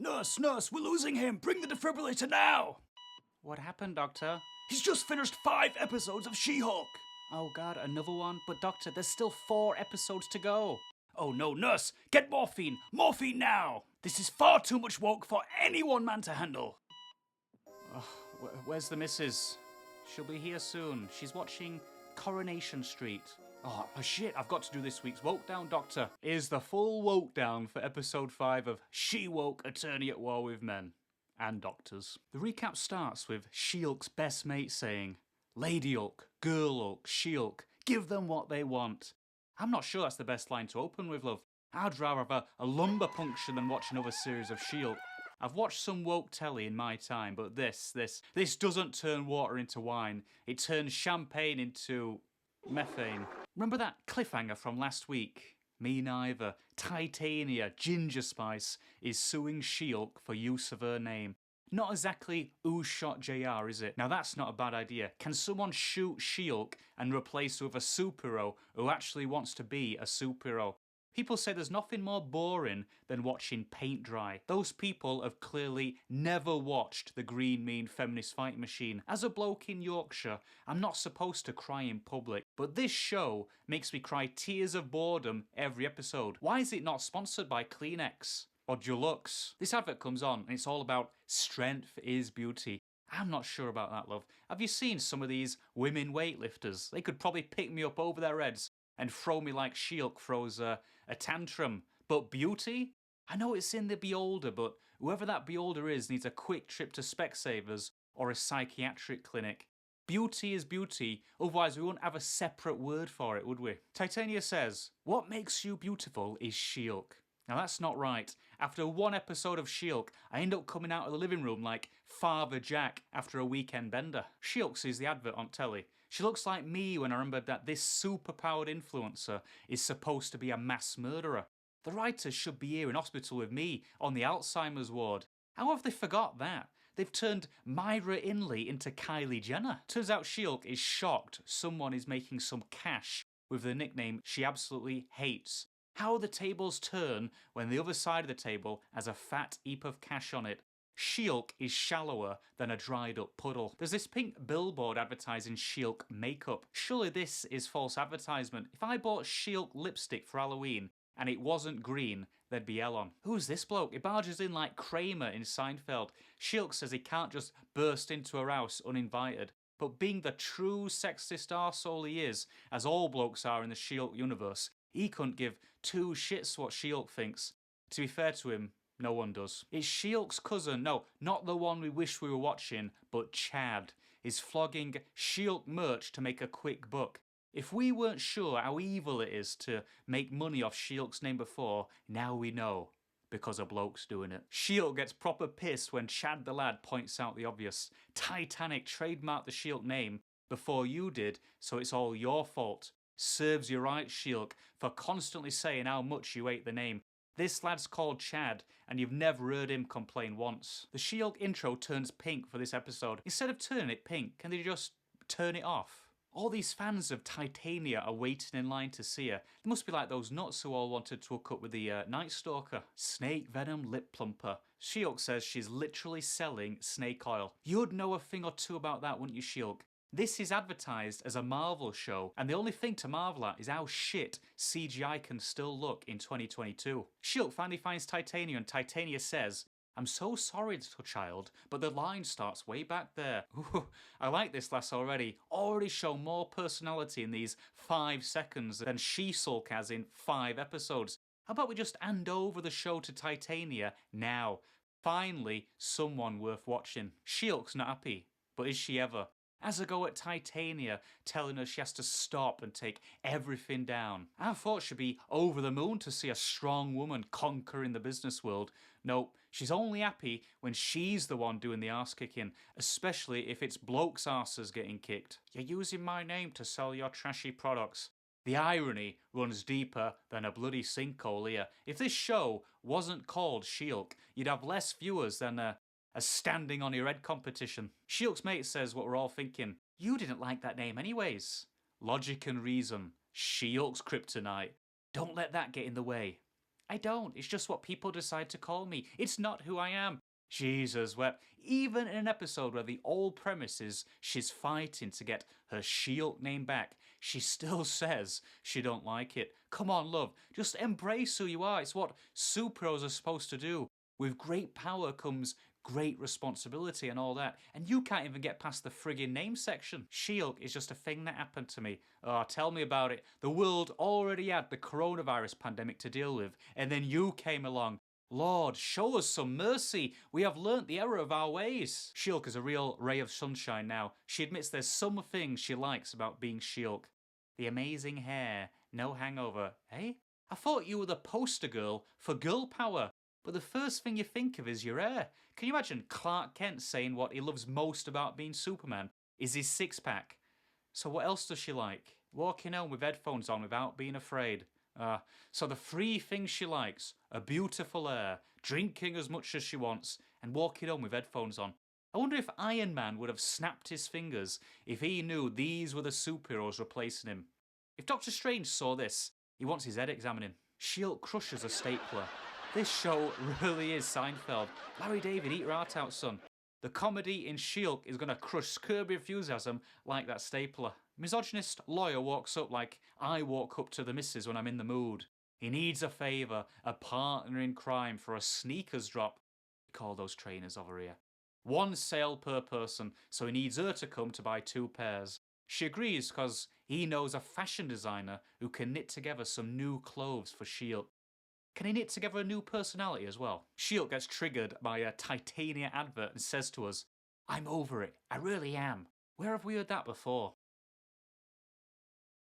Nurse, nurse, we're losing him! Bring the defibrillator now! What happened, Doctor? He's just finished 5 episodes of Shehulk! Oh god, another one? But Doctor, there's still 4 episodes to go. Oh no, nurse! Get morphine! Morphine now! This is far too much woke for any one man to handle! Where's the missus? She'll be here soon. She's watching Coronation Street. Oh shit, I've got to do this week's Wokedown, Doctor. Here's the full Wokedown for episode 5 of She-Woke, Attorney at War with Men. And doctors. The recap starts with Shehulk's best mate saying, Lady Hulk, Girl Hulk, She-Hulk, give them what they want. I'm not sure that's the best line to open with, love. I'd rather have a lumbar puncture than watch another series of She-Hulk. I've watched some woke telly in my time, but this doesn't turn water into wine. It turns champagne into methane. Remember that cliffhanger from last week? Me neither. Titania, Ginger Spice, is suing Shehulk for use of her name. Not exactly who shot JR, is it? Now that's not a bad idea. Can someone shoot Shehulk and replace her with a superhero who actually wants to be a superhero? People say there's nothing more boring than watching paint dry. Those people have clearly never watched the Green Mean Feminist Fighting Machine. As a bloke in Yorkshire, I'm not supposed to cry in public, but this show makes me cry tears of boredom every episode. Why is it not sponsored by Kleenex or Dulux? This advert comes on and it's all about strength is beauty. I'm not sure about that, love. Have you seen some of these women weightlifters? They could probably pick me up over their heads and throw me like Shehulk throws a tantrum. But beauty? I know it's in the Beholder, but whoever that Beholder is needs a quick trip to Specsavers or a psychiatric clinic. Beauty is beauty, otherwise we wouldn't have a separate word for it, would we? Titania says, what makes you beautiful is Shehulk. Now that's not right. After 1 episode of Shehulk, I end up coming out of the living room like Father Jack after a weekend bender. Shehulk sees the advert on telly. She looks like me when I remembered that this superpowered influencer is supposed to be a mass murderer. The writers should be here in hospital with me on the Alzheimer's ward. How have they forgot that? They've turned Myra Inley into Kylie Jenner. Turns out Shehulk is shocked someone is making some cash with the nickname she absolutely hates. How the tables turn when the other side of the table has a fat heap of cash on it. Shehulk is shallower than a dried up puddle. There's this pink billboard advertising Shehulk makeup. Surely this is false advertisement. If I bought Shehulk lipstick for Halloween and it wasn't green, there'd be L on. Who's this bloke? He barges in like Kramer in Seinfeld. Shehulk says he can't just burst into her house uninvited. But being the true sexist arsehole he is, as all blokes are in the Shehulk universe, he couldn't give 2 shits what Shehulk thinks. To be fair to him, no one does. It's Shehulk's cousin, no, not the one we wish we were watching, but Chad, is flogging Shehulk merch to make a quick buck. If we weren't sure how evil it is to make money off Shehulk's name before, now we know. Because a bloke's doing it. Shehulk gets proper pissed when Chad the lad points out the obvious. Titanic trademarked the Shehulk name before you did, so it's all your fault. Serves you right, Shehulk, for constantly saying how much you hate the name. This lad's called Chad, and you've never heard him complain once. The Shehulk intro turns pink for this episode. Instead of turning it pink, can they just turn it off? All these fans of Titania are waiting in line to see her. They must be like those nuts who all wanted to hook up with the Night Stalker. Snake Venom Lip Plumper. Shehulk says she's literally selling snake oil. You'd know a thing or two about that, wouldn't you, Shehulk? This is advertised as a Marvel show, and the only thing to marvel at is how shit CGI can still look in 2022. Shehulk finally finds Titania, and Titania says, I'm so sorry, little child, but the line starts way back there. Ooh, I like this lass already. Already show more personality in these 5 seconds than She-Hulk has in 5 episodes. How about we just hand over the show to Titania now? Finally, someone worth watching. Shehulk's not happy, but is she ever? Has a go at Titania, telling her she has to stop and take everything down. I thought she'd be over the moon to see a strong woman conquering the business world. Nope, she's only happy when she's the one doing the arse kicking, especially if it's blokes' arses getting kicked. You're using my name to sell your trashy products. The irony runs deeper than a bloody sinkhole here. If this show wasn't called Shehulk, you'd have less viewers than a standing on your head competition. Shehulk's mate says what we're all thinking. You didn't like that name anyways. Logic and reason. Shehulk's kryptonite. Don't let that get in the way. I don't. It's just what people decide to call me. It's not who I am. Jesus wept. Even in an episode where the old premise is she's fighting to get her Shehulk name back, she still says she don't like it. Come on, love. Just embrace who you are. It's what superheroes are supposed to do. With great power comes great responsibility and all that. And you can't even get past the friggin' name section. Shehulk is just a thing that happened to me. Oh, tell me about it. The world already had the coronavirus pandemic to deal with, and then you came along. Lord, show us some mercy. We have learnt the error of our ways. Shehulk is a real ray of sunshine now. She admits there's some things she likes about being Shehulk. The amazing hair, no hangover. Eh? I thought you were the poster girl for girl power. But the first thing you think of is your hair. Can you imagine Clark Kent saying what he loves most about being Superman is his six-pack? So what else does she like? Walking home with headphones on without being afraid. So the three things she likes are beautiful hair, drinking as much as she wants, and walking home with headphones on. I wonder if Iron Man would have snapped his fingers if he knew these were the superheroes replacing him. If Doctor Strange saw this, he wants his head examining. Shehulk crushes a stapler. This show really is Seinfeld. Larry David, eat your heart out, son. The comedy in Shehulk is going to crush Curb Your Enthusiasm like that stapler. Misogynist lawyer walks up like I walk up to the missus when I'm in the mood. He needs a favour, a partner in crime for a sneakers drop. We call those trainers over here. 1 sale per person, so he needs her to come to buy 2 pairs. She agrees because he knows a fashion designer who can knit together some new clothes for Shehulk. Can he knit together a new personality as well? Shehulk gets triggered by a Titania advert and says to us, I'm over it, I really am. Where have we heard that before?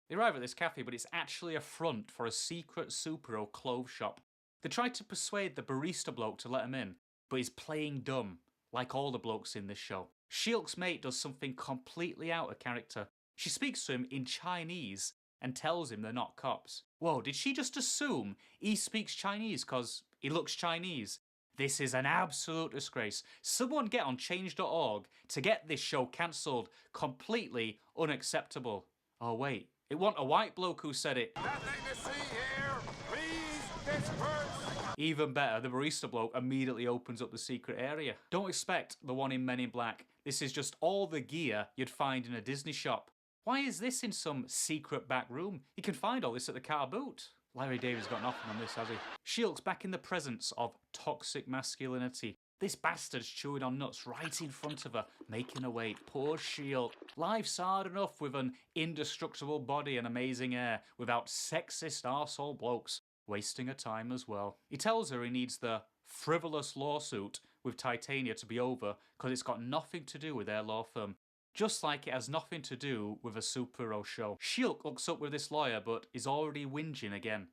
They arrive at this cafe, but it's actually a front for a secret superhero clothes shop. They try to persuade the barista bloke to let him in, but he's playing dumb, like all the blokes in this show. Shehulk's mate does something completely out of character. She speaks to him in Chinese and tells him they're not cops. Whoa, did she just assume he speaks Chinese because he looks Chinese? This is an absolute disgrace. Someone get on change.org to get this show cancelled. Completely unacceptable. Oh wait, it wasn't a white bloke who said it. Nothing to see here. Please disperse. Even better, the barista bloke immediately opens up the secret area. Don't expect the one in Men in Black. This is just all the gear you'd find in a Disney shop. Why is this in some secret back room? You can find all this at the car boot. Larry David's got nothing on this, has he? Shehulk's back in the presence of toxic masculinity. This bastard's chewing on nuts right in front of her, making her wait. Poor Shehulk. Life's hard enough with an indestructible body and amazing hair, without sexist arsehole blokes wasting her time as well. He tells her he needs the frivolous lawsuit with Titania to be over because it's got nothing to do with their law firm. Just like it has nothing to do with a superhero show. Shehulk looks up with this lawyer but is already whinging again.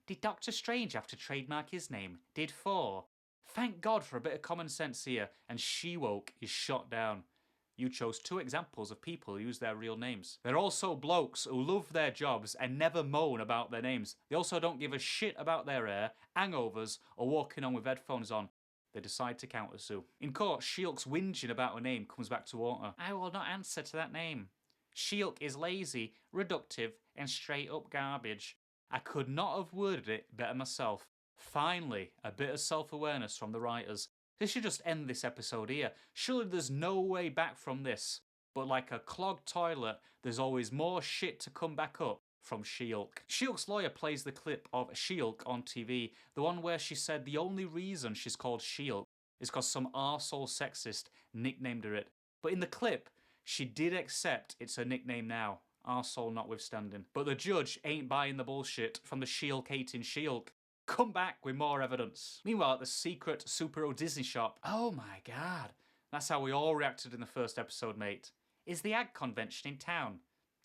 Did Doctor Strange have to trademark his name? Did Thor? Thank God for a bit of common sense here, and Shehulk is shot down. You chose 2 examples of people who use their real names. They're also blokes who love their jobs and never moan about their names. They also don't give a shit about their hair, hangovers, or walking on with headphones on. They decide to countersue. In court, Shehulk's whinging about her name comes back to haunt her. I will not answer to that name. Shehulk is lazy, reductive, and straight up garbage. I could not have worded it better myself. Finally, a bit of self-awareness from the writers. They should just end this episode here. Surely there's no way back from this. But like a clogged toilet, there's always more shit to come back up from Shehulk. Shehulk's lawyer plays the clip of Shehulk on TV, the one where she said the only reason she's called Shehulk is because some arsehole sexist nicknamed her it. But in the clip, she did accept it's her nickname now, arsehole notwithstanding. But the judge ain't buying the bullshit from the Shehulk-hating Shehulk. Come back with more evidence. Meanwhile, at the secret superhero Disney shop, oh my god, that's how we all reacted in the first episode, mate. Is the ag convention in town?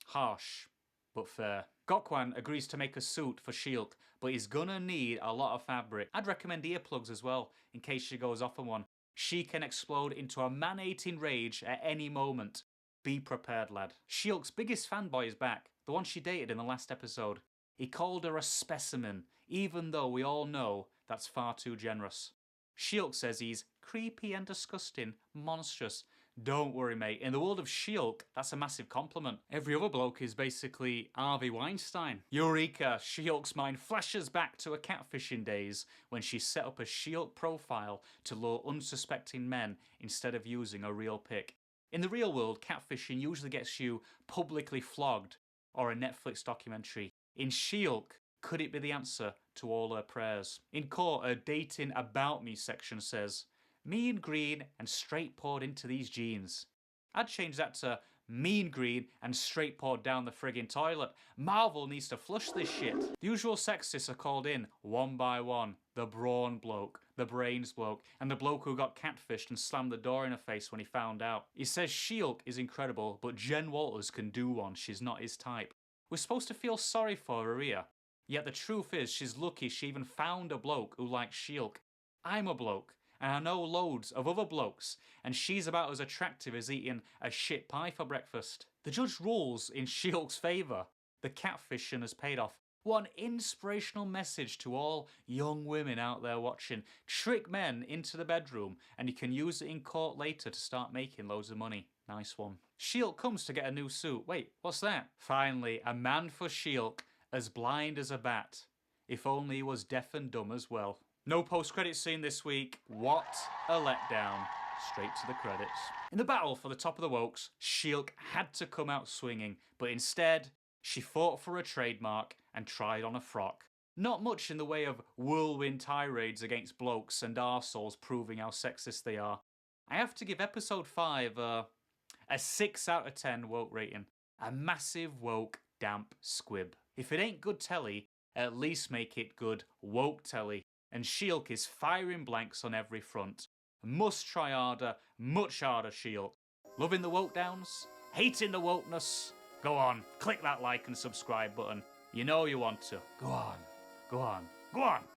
Harsh, but fair. Gokwan agrees to make a suit for Shehulk, but he's gonna need a lot of fabric. I'd recommend earplugs as well, in case she goes off on one. She can explode into a man-eating rage at any moment. Be prepared, lad. Shehulk's biggest fanboy is back, the one she dated in the last episode. He called her a specimen, even though we all know that's far too generous. Shehulk says he's creepy and disgusting, monstrous, Don't worry, mate. In the world of Shehulk, that's a massive compliment. Every other bloke is basically Harvey Weinstein. Eureka! Shehulk's mind flashes back to her catfishing days when she set up a Shehulk profile to lure unsuspecting men instead of using a real pic. In the real world, catfishing usually gets you publicly flogged or a Netflix documentary. In Shehulk, could it be the answer to all her prayers? In court, a dating about me section says, mean green and straight poured into these jeans. I'd change that to mean green and straight poured down the friggin' toilet. Marvel needs to flush this shit. The usual sexists are called in one by one. The brawn bloke, the brains bloke, and the bloke who got catfished and slammed the door in her face when he found out. He says Shehulk is incredible, but Jen Walters can do one. She's not his type. We're supposed to feel sorry for her here. Yet the truth is she's lucky she even found a bloke who likes Shehulk. I'm a bloke, and I know loads of other blokes, and she's about as attractive as eating a shit pie for breakfast. The judge rules in Shehulk's favour. The catfishing has paid off. What an inspirational message to all young women out there watching. Trick men into the bedroom, and you can use it in court later to start making loads of money. Nice one. Shehulk comes to get a new suit. Wait, what's that? Finally, a man for Shehulk, as blind as a bat. If only he was deaf and dumb as well. No post-credit scene this week. What a letdown. Straight to the credits. In the battle for the top of the Wokes, Shehulk had to come out swinging, but instead, she fought for a trademark and tried on a frock. Not much in the way of whirlwind tirades against blokes and arseholes proving how sexist they are. I have to give episode 5 a 6 out of 10 woke rating. A massive woke damp squib. If it ain't good telly, at least make it good woke telly. And Shehulk is firing blanks on every front. Must try harder, much harder, Shehulk. Loving the Wokedowns? Hating the wokeness? Go on, click that like and subscribe button. You know you want to. Go on, go on, go on.